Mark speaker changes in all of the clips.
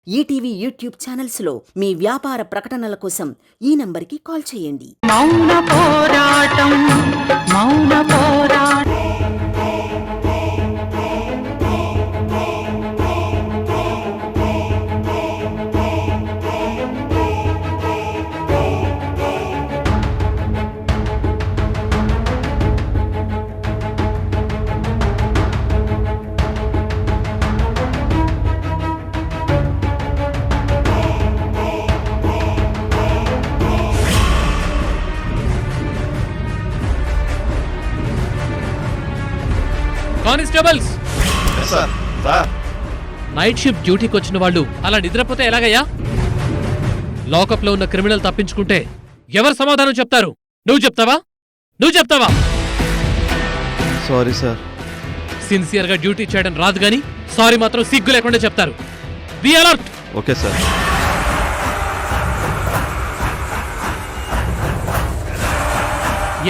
Speaker 1: ETV YouTube ఛానల్స్లో మీ వ్యాపార ప్రకటనల కోసం ఈ నంబర్కి కాల్ చేయండి.
Speaker 2: మౌన పోరాటం మౌన పోరాటం.
Speaker 3: కానిస్టేబుల్స్, నైట్ షిఫ్ట్ డ్యూటీకి వచ్చిన వాళ్ళు అలా నిద్రపోతే ఎలాగయ్యా? లాకప్ లో ఉన్న క్రిమినల్ తప్పించుకుంటే ఎవరు సమాధానం చెప్తారు? నువ్వు చెప్తావా? నువ్వు చెప్తావా?
Speaker 4: Sorry sir.
Speaker 3: సిన్సియర్ గా డ్యూటీ చేయడం రాదు గాని సారీ మాత్రం సిగ్గు లేకుండా చెప్తారు. Be alert.
Speaker 4: Okay sir.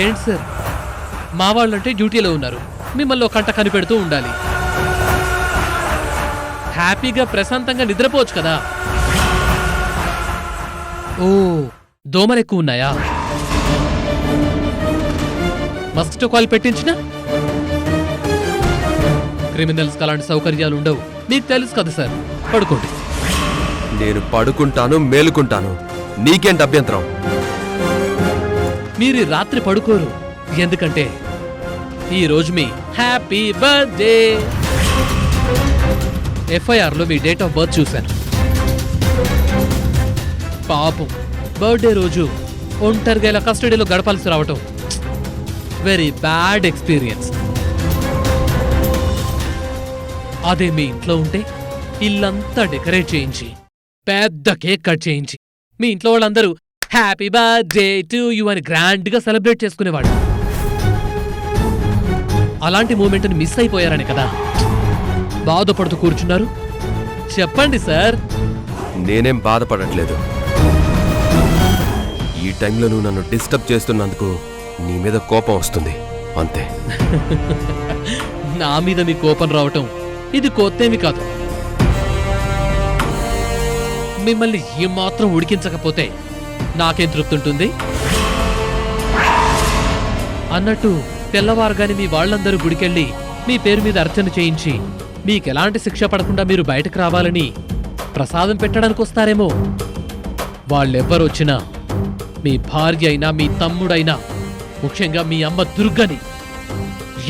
Speaker 3: ఏంటి సార్, మా వాళ్ళంటే డ్యూటీలో ఉన్నారు, మిమ్మల్ని ఒక కంట కనిపెడుతూ ఉండాలి. హ్యాపీగా ప్రశాంతంగా నిద్రపోవచ్చు కదా. ఓ, దోమలు ఎక్కువ ఉన్నాయా? మస్కిటో కాల్ పెట్టించిన? క్రిమినల్స్ అలాంటి సౌకర్యాలు ఉండవు, మీకు తెలుసు కదా సార్. పడుకోండి.
Speaker 4: నేను పడుకుంటాను, మేలుకుంటాను. నీకేంటి అభ్యంతరం?
Speaker 3: మీరు రాత్రి పడుకోరు, ఎందుకంటే ఈ రోజు మీ హ్యాపీ బర్త్డే. FIR లో మీ డేట్ ఆఫ్ బర్త్ చూశాను. పాపం, బర్త్డే రోజు ఒంటరిగా ఇలా కస్టడీలో గడపాల్సి రావటం వెరీ బ్యాడ్ ఎక్స్పీరియన్స్. అదే మీ ఇంట్లో ఉంటే ఇల్లంతా డెకరేట్ చేయించి పెద్ద కేక్ కట్ చేయించి మీ ఇంట్లో వాళ్ళందరూ హ్యాపీ బర్త్డే టు యు అని గ్రాండ్ గా సెలబ్రేట్ చేసుకునేవాడు. అలాంటి మూమెంట్ని మిస్ అయిపోయారని కదా బాధపడుతూ కూర్చున్నారు. చెప్పండి సార్.
Speaker 4: నేనేం బాధపడట్లేదు. ఈ టైంలో నువ్వు నన్ను డిస్టర్బ్ చేస్తున్నందుకు నీ మీద కోపం వస్తుంది, అంతే.
Speaker 3: నా మీద మీ కోపం రావటం ఇది కొత్తేమి కాదు. మిమ్మల్ని ఏమాత్రం ఉడికించకపోతే నాకేం తృప్తుంటుంది? అన్నట్టు తెల్లవారుగాని మీ వాళ్ళందరూ గుడికెళ్ళి మీ పేరు మీద అర్చన చేయించి మీకెలాంటి శిక్ష పడకుండా మీరు బయటకు రావాలని ప్రసాదం పెట్టడానికి వస్తారేమో. వాళ్ళెవ్వరొచ్చినా మీ భార్య అయినా మీ తమ్ముడైనా, ముఖ్యంగా మీ అమ్మ దుర్గని,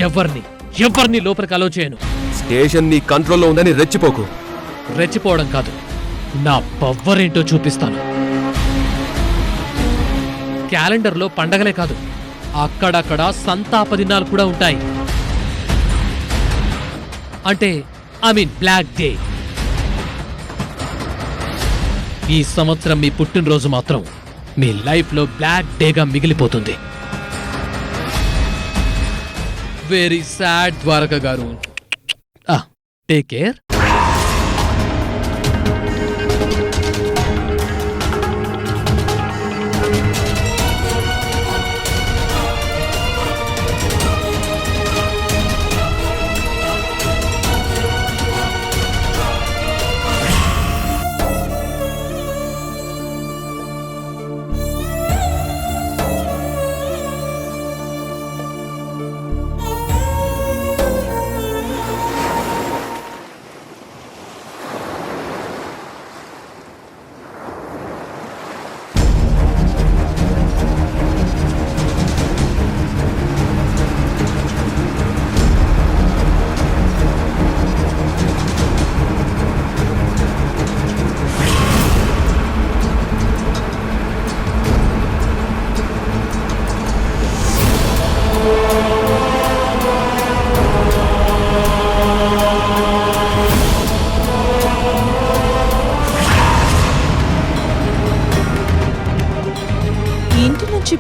Speaker 3: ఎవరిని లోపలికి అలో చేయను.
Speaker 4: స్టేషన్ నీ కంట్రోల్లో ఉందని రెచ్చిపోకు.
Speaker 3: రెచ్చిపోవడం కాదు, నా పవర్ ఏంటో చూపిస్తాను. క్యాలెండర్లో పండగలే కాదు, అక్కడక్కడ సంతాప దినాలు కూడా ఉంటాయి. అంటే బ్లాక్ డే. ఈ సంవత్సరం మీ పుట్టినరోజు మాత్రం మీ లైఫ్లో బ్లాక్ డేగా మిగిలిపోతుంది. వెరీ సాడ్ ద్వారక గారు. Take care.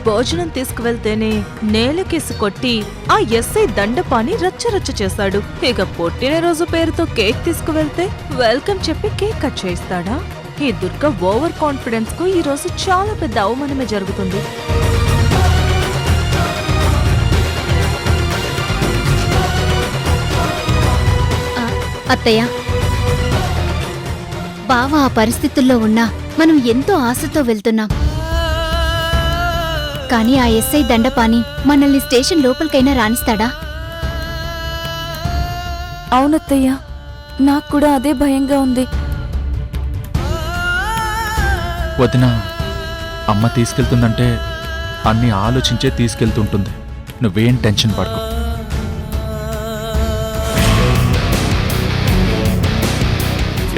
Speaker 5: భోజనం తీసుకువెళ్తేనే నేలకేసి కొట్టి ఆ ఎస్ఐ దండపాని రచ్చరచ్చ చేశాడు. ఇక పుట్టినరోజు పేరుతో కేక్ తీసుకువెళ్తే వెల్కమ్ చెప్పి కేక్ కట్ చేయిస్తాడా? ఈ దుర్గ ఓవర్ కాన్ఫిడెన్స్ కు ఈ రోజు చాలా పెద్ద అవమానమే జరుగుతుంది.
Speaker 6: అత్తయ్య, బావ ఆ పరిస్థితుల్లో ఉన్నా మనం ఎంతో ఆశతో వెళ్తున్నాం. కానీ ఆ ఎస్ఐ దండపాని మనల్ని స్టేషన్ లోపలికైనా రాణిస్తాడా?
Speaker 5: అవునత్తయ్య, నాకు కూడా అదే భయంగా ఉంది.
Speaker 7: వదిన, అమ్మ తీసుకెళ్తుందంటే అన్నీ ఆలోచించే తీసుకెళ్తుంటుంది. నువ్వేం టెన్షన్ పడకు.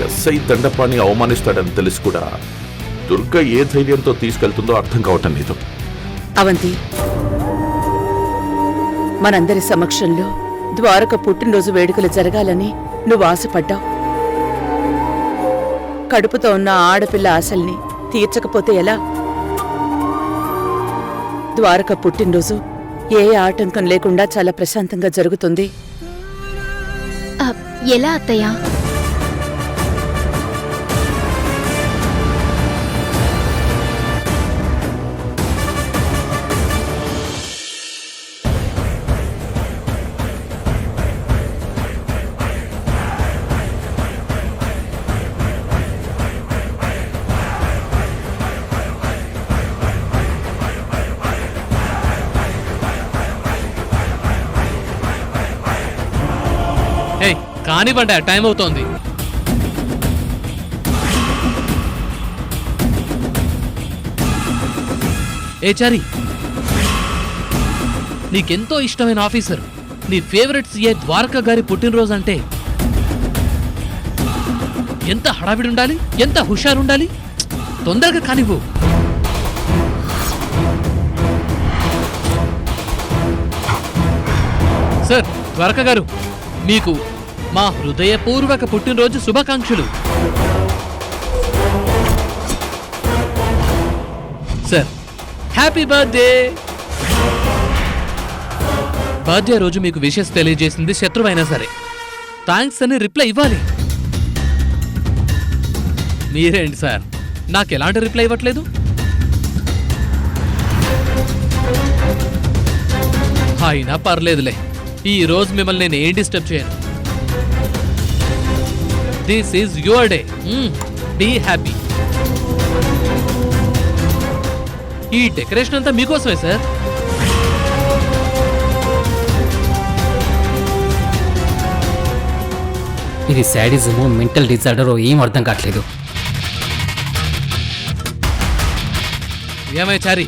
Speaker 8: ఎస్ఐ దండపాన్ని అవమానిస్తాడని తెలిసి కూడా దుర్గ ఏ ధైర్యంతో తీసుకెళ్తుందో అర్థం కావటం లేదు.
Speaker 1: అవంతి, మనందరి సమక్షంలో ద్వారక పుట్టినరోజు వేడుకలు జరగాలని నువ్వు ఆశపడ్డావు. కడుపుతో ఉన్న ఆడపిల్ల ఆశల్ని తీర్చకపోతే ఎలా? ద్వారక పుట్టినరోజు ఏ ఆటంకం లేకుండా చాలా ప్రశాంతంగా జరుగుతుంది.
Speaker 6: ఎలా అత్తయ్య?
Speaker 3: ఏయ్, కానివ్వండి, టైం అవుతోంది. ఏ చారి, నీకెంతో ఇష్టమైన ఆఫీసర్, నీ ఫేవరెట్ సీఏ ద్వారకా గారి పుట్టినరోజు అంటే ఎంత హడావిడి ఉండాలి, ఎంత హుషారుండాలి. తొందరగా కానివ్వు. సార్, ద్వారకా గారు, మీకు మా హృదయపూర్వక పుట్టినరోజు శుభాకాంక్షలు. Sir, happy birthday. బర్త్డే రోజు మీకు విషెస్ తెలియజేసింది శత్రువైనా సరే థ్యాంక్స్ అని రిప్లై ఇవ్వాలి. మీరేంటి సార్, నాకు ఎలాంటి రిప్లై ఇవ్వట్లేదు? అయినా పర్లేదులే, ఈ రోజు మిమ్మల్ని నేను ఏం డిస్టర్బ్ చేయను. This is your day. Be happy. ఈ డెకరేషన్ అంతా మీకోసమే సార్.
Speaker 9: ఇది శాడిజమో మెంటల్ డిజార్డరో ఏం అర్థం కావట్లేదు.
Speaker 3: ఏమై చారి,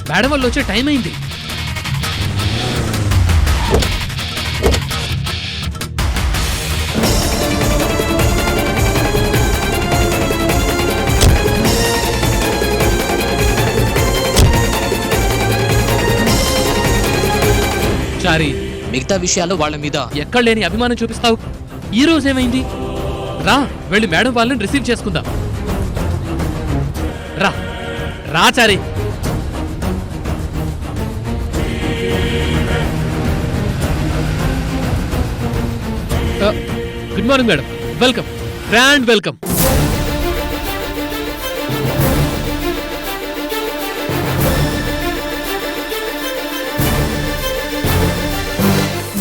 Speaker 3: మేడం వాళ్ళు వచ్చే టైం అయింది. చారి,
Speaker 10: మిగతా విషయాలు వాళ్ళ మీద
Speaker 3: ఎక్కడ లేని అభిమానం చూపిస్తావు. ఈ రోజు ఏమైంది? రా, వెళ్ళి మేడం వాళ్ళని రిసీవ్ చేసుకుందాం. రా రా Chari. Good morning madam, welcome, grand welcome.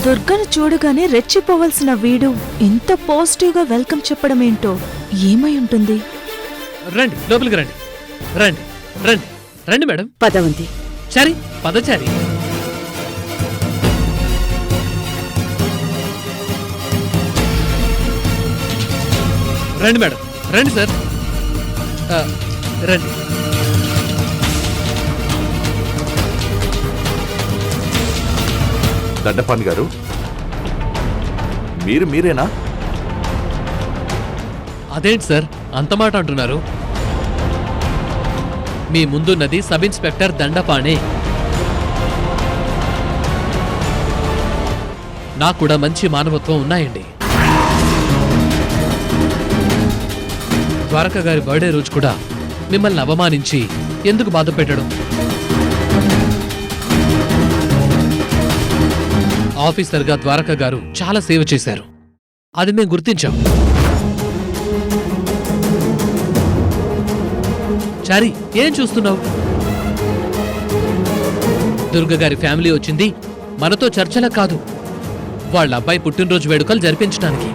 Speaker 5: దుర్గను చూడగానే రెచ్చిపోవలసిన వీడు ఇంత పాజిటివ్గా వెల్కమ్ చెప్పడం ఏంటో. ఏమై ఉంటుంది?
Speaker 3: రండి, లోపలికి రండి. రండి రండి రండి మేడం.
Speaker 1: పదవంతి.
Speaker 3: చారి, పదచారి. రండి మేడం, రండి సార్, రండి.
Speaker 8: దండపాని గారు, మీరేనా?
Speaker 3: అదేంటి సార్ అంత మాట అంటున్నారు? మీ ముందున్నది సబ్ ఇన్స్పెక్టర్ దండపాణే. నాకు కూడా మంచి మానవత్వం ఉన్నాయండి. ద్వారకా గారి బర్త్డే రోజు కూడా మిమ్మల్ని అవమానించి ఎందుకు బాధ పెట్టడం? ఆఫీసర్గా ద్వారకా గారు చాలా సేవ చేశారు, అది మేము గుర్తించాం. చారి, ఏం చూస్తున్నావు? దుర్గ గారి ఫ్యామిలీ వచ్చింది మనతో చర్చల కాదు, వాళ్ళ అబ్బాయి పుట్టినరోజు వేడుకలు జరిపించడానికి.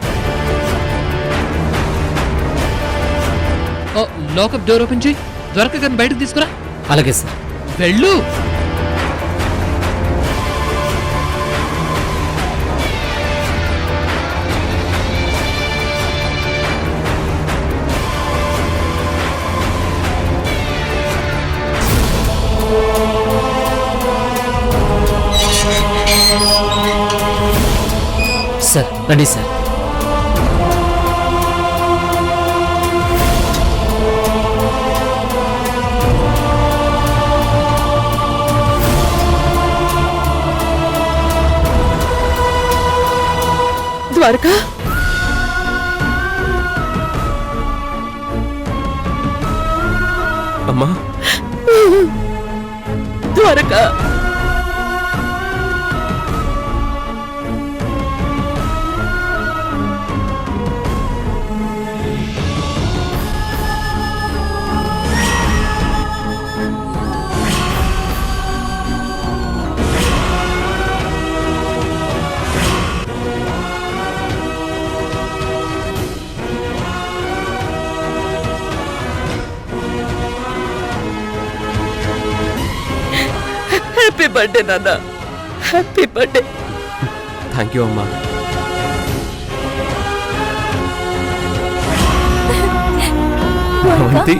Speaker 3: ఓ, లోకప్ డోర్ ఓపెన్ చేయి. ద్వారక గారిని బయటకు తీసుకురా.
Speaker 9: అలాగే సార్.
Speaker 3: వెళ్ళు.
Speaker 9: సార్ రండి సార్.
Speaker 1: ద్వారకా,
Speaker 4: అమ్మా
Speaker 1: ద్వారకా, హ్యాపీ బర్త్డే నాన్న, హ్యాపీ బర్త్డే.
Speaker 4: థ్యాంక్ యూ అమ్మా. Avanthi,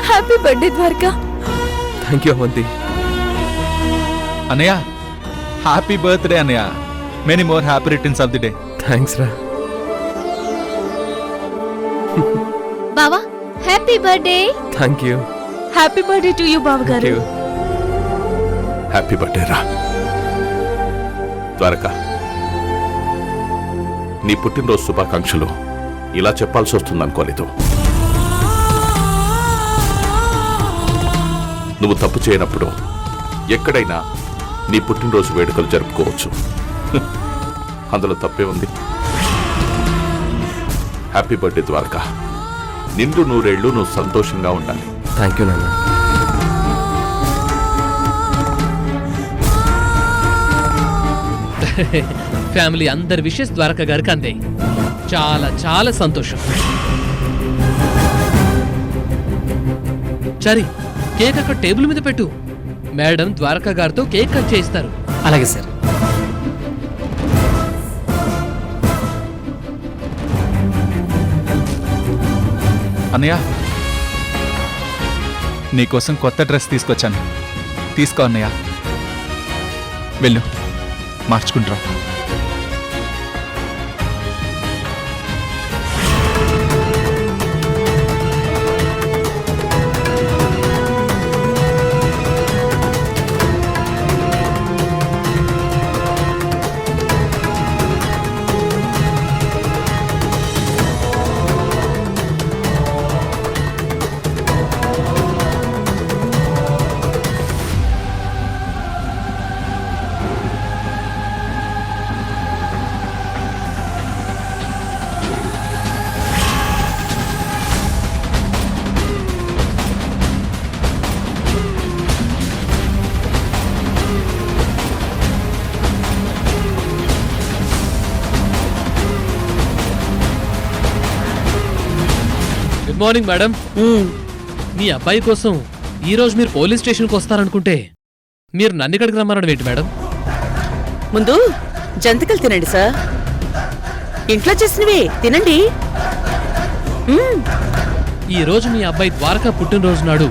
Speaker 5: happy birthday Dwaraka.
Speaker 4: Thank you Avanthi.
Speaker 7: అన్నయ్య హ్యాపీ బర్త్డే అన్నయ్య. Many more happy returns of the day.
Speaker 4: Thanks రా.
Speaker 6: బావా happy birthday.
Speaker 4: Thank you.
Speaker 5: Happy birthday to you బావగారు.
Speaker 8: హ్యాపీ బర్త్డే రా. ద్వారక, నీ పుట్టినరోజు శుభాకాంక్షలు ఇలా చెప్పాల్సి వస్తుంది అనుకోలేదు. నువ్వు తప్పు చేయనప్పుడు ఎక్కడైనా నీ పుట్టినరోజు వేడుకలు జరుపుకోవచ్చు. అందులో తప్పే ఉంది. Happy birthday Dwaraka. నిండు నూరేళ్లు నువ్వు సంతోషంగా ఉండాలి.
Speaker 4: థ్యాంక్ యూ నాన్న.
Speaker 3: ఫ్యామిలీ అందరి విషెస్ ద్వారక గారికి అందే. చాలా చాలా సంతోషం. చరి, కేక్ అక్కడ టేబుల్ మీద పెట్టు. మేడం ద్వారక గారితో కేక్ కట్ చేయిస్తారు.
Speaker 9: అలాగే సార్.
Speaker 7: అన్నయ్య నీకోసం కొత్త డ్రెస్ తీసుకొచ్చాను. తీసుకో అన్నయ్య. వెళ్ళు మార్చుకుంటారా.
Speaker 3: Good morning madam. మీ అబ్బాయి కోసం ఈ రోజు మీరు పోలీస్ స్టేషన్కి వస్తారనుకుంటే మీరు నన్ను ఇక్కడికి రమ్మన్నాడు ఏంటి మేడం?
Speaker 1: ముందు జంతికలు తినండి సార్. ఇంట్లో చేసినవే తినండి.
Speaker 3: ఈ రోజు మీ అబ్బాయి ద్వారకా పుట్టినరోజు నాడు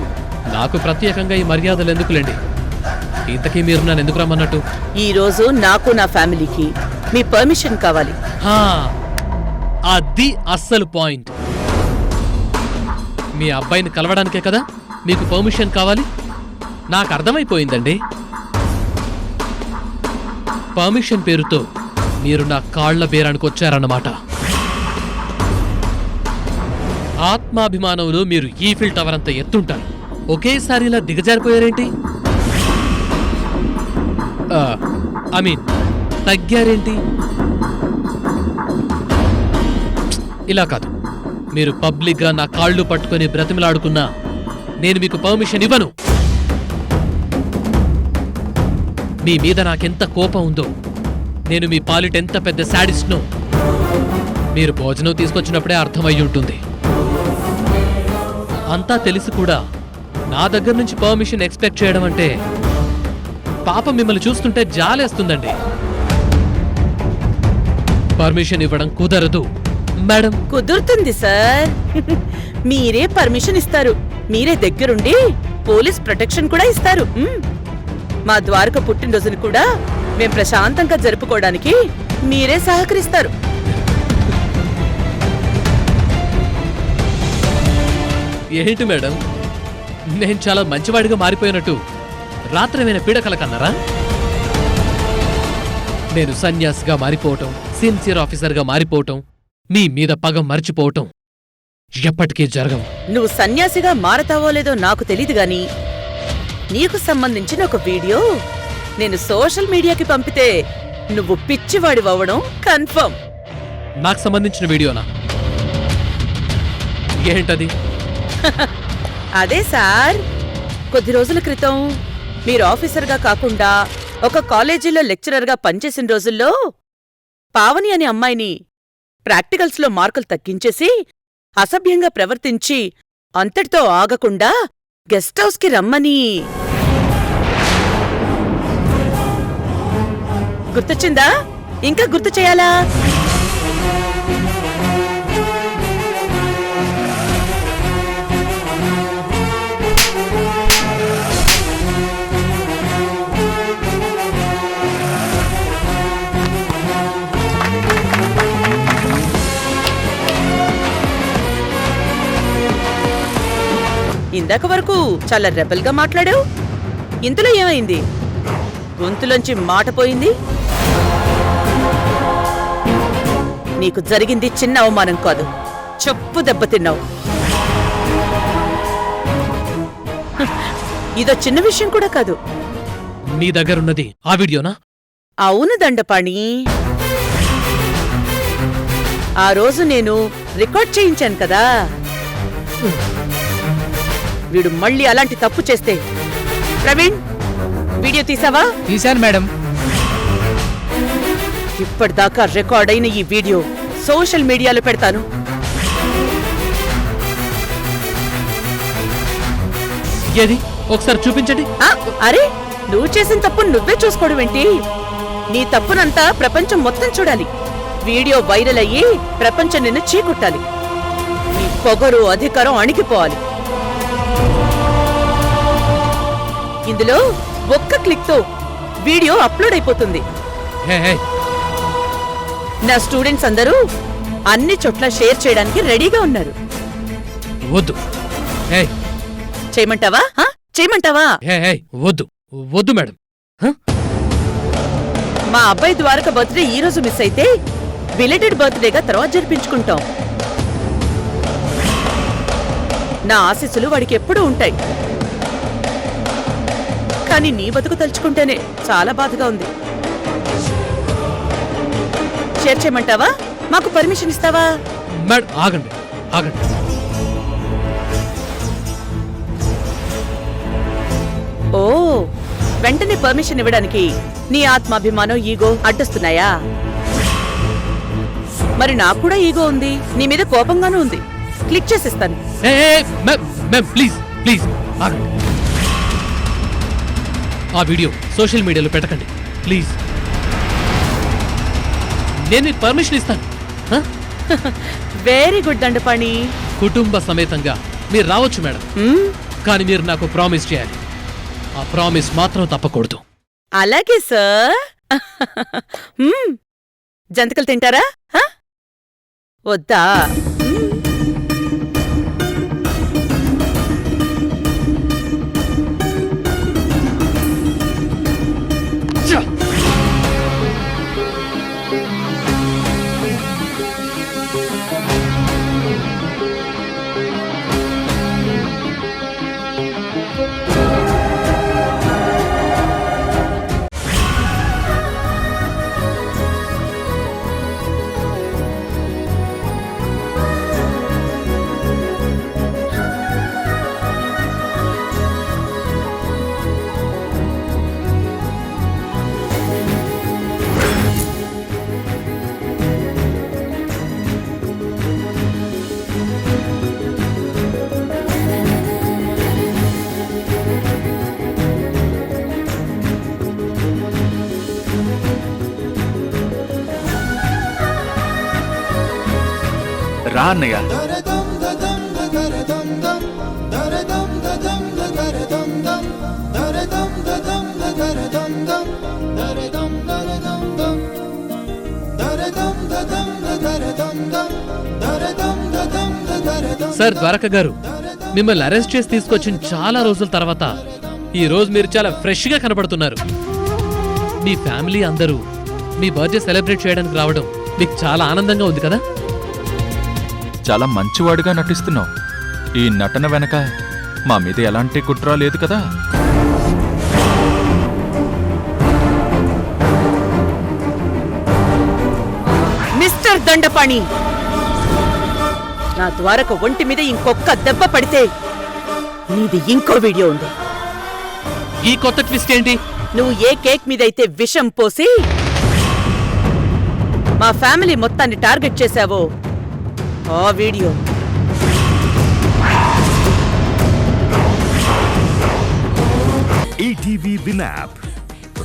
Speaker 3: నాకు ప్రత్యేకంగా ఈ మర్యాదలు ఎందుకులేండి? ఇంతకీ మీరు నన్ను ఎందుకు రమ్మన్నట్టు?
Speaker 1: ఈ రోజు నాకు నా ఫ్యామిలీకి మీ పర్మిషన్ కావాలి.
Speaker 3: హా, అది అస్సలు పాయింట్. మీ అబ్బాయిని కలవడానికే కదా మీకు పర్మిషన్ కావాలి? నాకు అర్థమైపోయిందండి. పర్మిషన్ పేరుతో మీరు నా కాళ్ల బేరానికి వచ్చారన్నమాట. ఆత్మాభిమానంలో మీరు ఈఫిల్ టవర్ అంత ఎత్తుంటారు, ఒకేసారి ఇలా దిగజారిపోయారేంటి? I mean తగ్గారేంటి? ఇలా కాదు, మీరు పబ్లిక్గా నా కాళ్ళు పట్టుకుని బ్రతిమలాడుకున్నా నేను మీకు పర్మిషన్ ఇవ్వను. మీ మీద నాకెంత కోపం ఉందో, నేను మీ పాలిట ఎంత పెద్ద శాడిస్ట్నో మీరు భోజనం తీసుకొచ్చినప్పుడే అర్థమయ్యి ఉంటుంది. అంతా తెలిసి కూడా నా దగ్గర నుంచి పర్మిషన్ ఎక్స్పెక్ట్ చేయడం అంటే పాపం మిమ్మల్ని చూస్తుంటే జాలేస్తుందండి. పర్మిషన్ ఇవ్వడం కుదరదు మేడం.
Speaker 1: కుదురుతుంది సార్. మీరే పర్మిషన్ ఇస్తారు, మీరే దగ్గరుండి పోలీస్ ప్రొటెక్షన్ కూడా ఇస్తారు. మా ద్వారక పుట్టినరోజుని కూడా మేం ప్రశాంతంగా జరుపుకోవడానికి మీరే సహకరిస్తారు.
Speaker 3: ఏంటి మేడం, నేను చాలా మంచివాడిగా మారిపోయినట్టు రాత్రమైన పీడకల కన్నారా? నేను సన్యాసిగా మారిపోవటం, సిన్సియర్ ఆఫీసర్గా మారిపోవటం, మీ మీద పగ మర్చిపోవటం ఎప్పటికీ జరగవు.
Speaker 1: నువ్వు సన్యాసిగా మారతావో లేదో నాకు తెలీదు గాని నీకు సంబంధించిన ఒక వీడియో నేను సోషల్ మీడియాకి పంపితే నువ్వు పిచ్చివాడివవ్వడం కన్ఫర్మ్.
Speaker 3: నాకు సంబంధించిన వీడియోనా? ఏంటది?
Speaker 1: అదే సార్, కొద్ది రోజుల క్రితం మీరు ఆఫీసర్గా కాకుండా ఒక కాలేజీలో లెక్చరర్గా పనిచేసిన రోజుల్లో పావని అనే అమ్మాయిని ప్రాక్టికల్స్లో మార్కులు తగ్గించేసి అసభ్యంగా ప్రవర్తించి అంతటితో ఆగకుండా గెస్ట్ హౌస్కి రమ్మని గుర్తొచ్చిందా? ఇంకా గుర్తు చేయాలా? ఇందాక వరకు చాలా రెబల్ గా మాట్లాడావు, ఇంతలో ఏమైంది? గొంతులోంచి మాట పోయింది. నీకు జరిగింది చిన్న అవమానం కాదు, చెప్పు దెబ్బతిన్నావు. ఇదో చిన్న విషయం కూడా కాదు.
Speaker 3: మీ దగ్గరున్నది ఆ వీడియోనా?
Speaker 1: అవును దండపాణి, ఆ రోజు నేను రికార్డ్ చేయించాను కదా. వీడు మళ్ళీ అలాంటి తప్పు చేస్తే, ప్రవీణ్ వీడియో తీసావా?
Speaker 9: తీశాను మేడం.
Speaker 1: ఇప్పటిదాకా రికార్డ్ అయిన ఈ వీడియో సోషల్ మీడియాలో పెడతాను.
Speaker 3: ఏది ఒకసారి చూపించండి.
Speaker 1: అరే, నువ్వు చేసిన తప్పు నువ్వే చూసుకోవడం ఏంటి? నీ తప్పునంతా ప్రపంచం మొత్తం చూడాలి. వీడియో వైరల్ అయ్యి ప్రపంచం నిన్ను చీకొట్టాలి. నీ పొగరు అధికారం అణిగిపోవాలి. ఇందులో ఒక్క క్లిక్ తో వీడియో అప్లోడ్ అయిపోతుంది.
Speaker 3: హే హే,
Speaker 1: నా స్టూడెంట్స్ అందరూ అన్ని చోట్ల షేర్ చేయడానికి రెడీగా ఉన్నారు.
Speaker 3: వద్దు. హే
Speaker 1: చేయమంటావా? చేయమంటావా?
Speaker 3: హే హే, వద్దు వద్దు మేడం.
Speaker 1: మా అబ్బాయి ద్వారక బర్త్డే ఈ రోజు మిస్ అయితే బిలేటెడ్ బర్త్డేగా తర్వాత జరిపించుకుంటాం. నా ఆశీస్సులు వాడికి ఎప్పుడూ ఉంటాయి. కానీ నీ బతుకు తలుచుకుంటేనే చాలా బాధగా ఉంది. షేర్ చేయమంటావా? మాకు పర్మిషన్ ఇస్తావా?
Speaker 3: మేడం ఆగండి, ఆగండి.
Speaker 1: ఓ, వెంటనే పర్మిషన్ ఇవ్వడానికి నీ ఆత్మాభిమానం, ఈగో అడ్డొస్తున్నాయా? మరి నాకు కూడా ఈగో ఉంది, నీ మీద కోపంగానూ ఉంది. క్లిక్ చేసిస్తాను.
Speaker 3: ప్లీజ్ ప్లీజ్ ఆగండి. ఆ వీడియో సోషల్ మీడియాలో పెట్టకండి ప్లీజ్. నేను మీకు పర్మిషన్ ఇస్తాను.
Speaker 1: Very good Dandapani.
Speaker 3: కుటుంబ సమేతంగా మీరు రావచ్చు మేడం, కానీ మీరు నాకు ప్రామిస్ చేయాలి. ఆ ప్రామిస్ మాత్రం తప్పకూడదు.
Speaker 1: అలాగే సార్. జంతికలు తింటారా? వద్దా?
Speaker 7: రా అన్నయ్య.
Speaker 3: సార్ ద్వారక గారు, మిమ్మల్ని అరెస్ట్ చేసి తీసుకొచ్చిన చాలా రోజుల తర్వాత ఈ రోజు మీరు చాలా ఫ్రెష్ గా కనబడుతున్నారు. మీ ఫ్యామిలీ అందరూ మీ బర్త్డే సెలబ్రేట్ చేయడానికి రావడం మీకు చాలా ఆనందంగా ఉంది కదా?
Speaker 7: చాలా మంచివాడుగా నటిస్తున్నావు. ఈ నటన వెనక మా మీద ఎలాంటి కుట్ర లేదు కదా?
Speaker 1: మిస్టర్ దండపాణి, నా ద్వారక ఒంటి మీద ఇంకొక్క దెబ్బ పడితే నీది ఇంకో వీడియో ఉంది.
Speaker 3: ఈ కొత్త ట్విస్ట్ ఏంటి?
Speaker 1: నువ్వు ఏ కేక్ మీదైతే విషం పోసి మా ఫ్యామిలీ మొత్తాన్ని టార్గెట్ చేశావో ఆ వీడియో.
Speaker 11: ఈటీవీ విన్ యాప్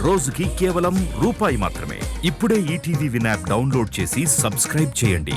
Speaker 11: రోజుకి కేవలం రూపాయి మాత్రమే. ఇప్పుడే ఈటీవీ విన్ యాప్ డౌన్లోడ్ చేసి సబ్స్క్రైబ్ చేయండి.